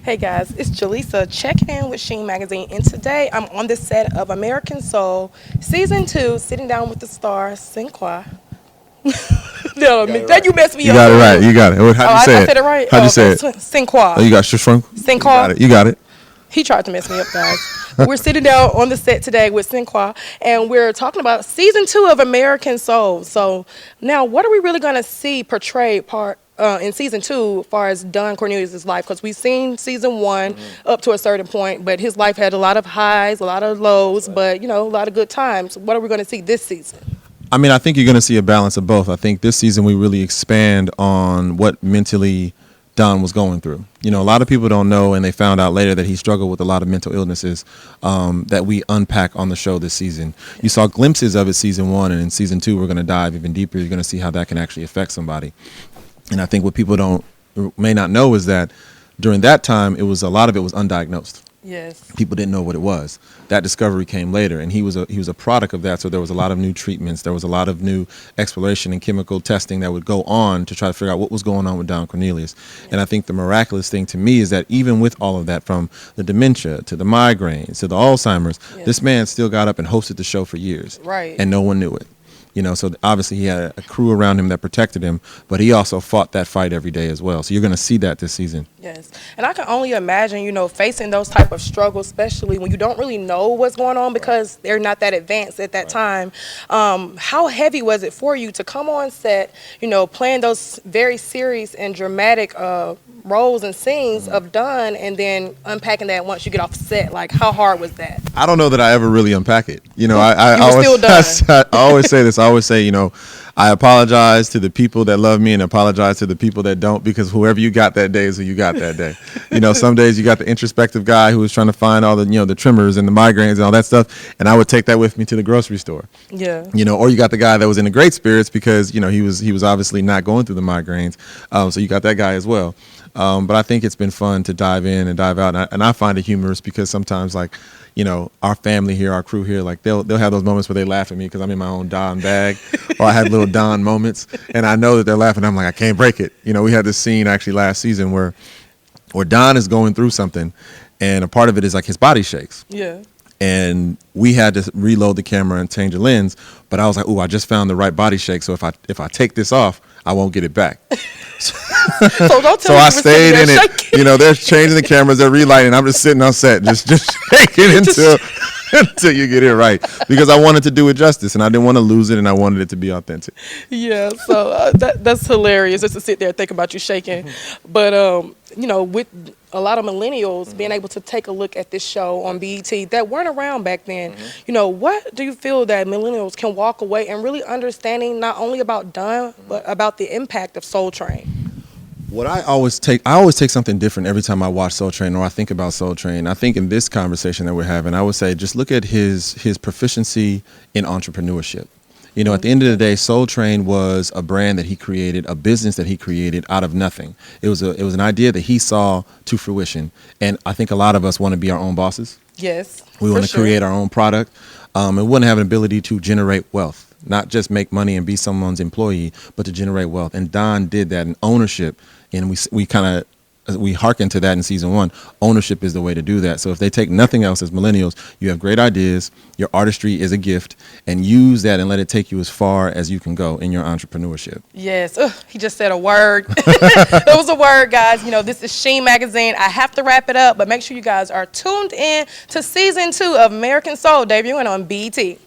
Hey guys, it's Jaleesa checking in with Sheen Magazine, and today I'm on the set of American Soul Season 2, sitting down with the star, Sinqua. No, that you messed me You up. got it right. You got it. Oh, How'd you I say said it? it right? How'd Oh, you okay. say it? Oh, Sinqua. you got shrunk. You got Sinqua. it. You got it. He tried to mess me up, guys. We're sitting down on the set today with Sinqua, and we're talking about Season 2 of American Soul. So now, what are we really going to see portrayed in Season 2 as far as Don Cornelius' life? Because we've seen Season 1 up to a certain point, but his life had a lot of highs, a lot of lows, but, a lot of good times. What are we going to see this season? I mean, I think you're going to see a balance of both. I think this season we really expand on what mentally Don was going through. A lot of people don't know, and they found out later that he struggled with a lot of mental illnesses that we unpack on the show this season. You saw glimpses of it season 1, and in season 2 we're going to dive even deeper. You're going to see how that can actually affect somebody. And I think what people may not know is that during that time, a lot of it was undiagnosed. Yes. People didn't know what it was. That discovery came later, and he was a product of that. So there was a lot of new treatments. There was a lot of new exploration and chemical testing that would go on to try to figure out what was going on with Don Cornelius. And I think the miraculous thing to me is that even with all of that, from the dementia to the migraines to the Alzheimer's, this man still got up and hosted the show for years. Right. And no one knew it. So obviously he had a crew around him that protected him, but he also fought that fight every day as well. So you're going to see that this season. Yes. And I can only imagine, facing those type of struggles, especially when you don't really know what's going on because they're not that advanced at that time. How heavy was it for you to come on set, playing those very serious and dramatic roles and scenes of Don, and then unpacking that once you get off set? Like, how hard was that? I don't know that I ever really unpack it. I always, still done. I always say this. I always say, I apologize to the people that love me and apologize to the people that don't, because whoever you got that day is who you got that day. Some days you got the introspective guy who was trying to find all the, the tremors and the migraines and all that stuff, and I would take that with me to the grocery store. Yeah. Or you got the guy that was in the great spirits because, he was obviously not going through the migraines. So you got that guy as well. But I think it's been fun to dive in and dive out, and I find it humorous because sometimes, like, our family here, our crew here, like they'll have those moments where they laugh at me because I'm in my own Don bag, or I have little Don moments, and I know that they're laughing. I'm like, I can't break it. We had this scene actually last season where Don is going through something, and a part of it is like his body shakes. Yeah. And we had to reload the camera and change the lens, but I was like, "Ooh, I just found the right body shake. So if I take this off, I won't get it back." So don't tell So me I you were stayed sitting in there it. shaking. They're changing the cameras, they're relighting. I'm just sitting on set, just shaking until you get it right, because I wanted to do it justice and I didn't want to lose it, and I wanted it to be authentic. Yeah, so that's hilarious just to sit there and think about you shaking. But, with a lot of millennials being able to take a look at this show on BET that weren't around back then, what do you feel that millennials can walk away and really understanding not only about Don, but about the impact of Soul Train? What I always take something different every time I watch Soul Train or I think about Soul Train. I think in this conversation that we're having, I would say just look at his proficiency in entrepreneurship. At the end of the day, Soul Train was a brand that he created, a business that he created out of nothing. It was an idea that he saw to fruition, and I think a lot of us want to be our own bosses. Yes, We want to create our own product, and we want to have an ability to generate wealth, not just make money and be someone's employee, but to generate wealth. And Don did that in ownership, and we hearken to that in season 1. Ownership is the way to do that. So if they take nothing else as millennials, you have great ideas, your artistry is a gift, and use that and let it take you as far as you can go in your entrepreneurship. Yes. He just said a word. It was a word, guys. This is Sheen Magazine. I have to wrap it up, but make sure you guys are tuned in to season 2 of American Soul, debuting on BET.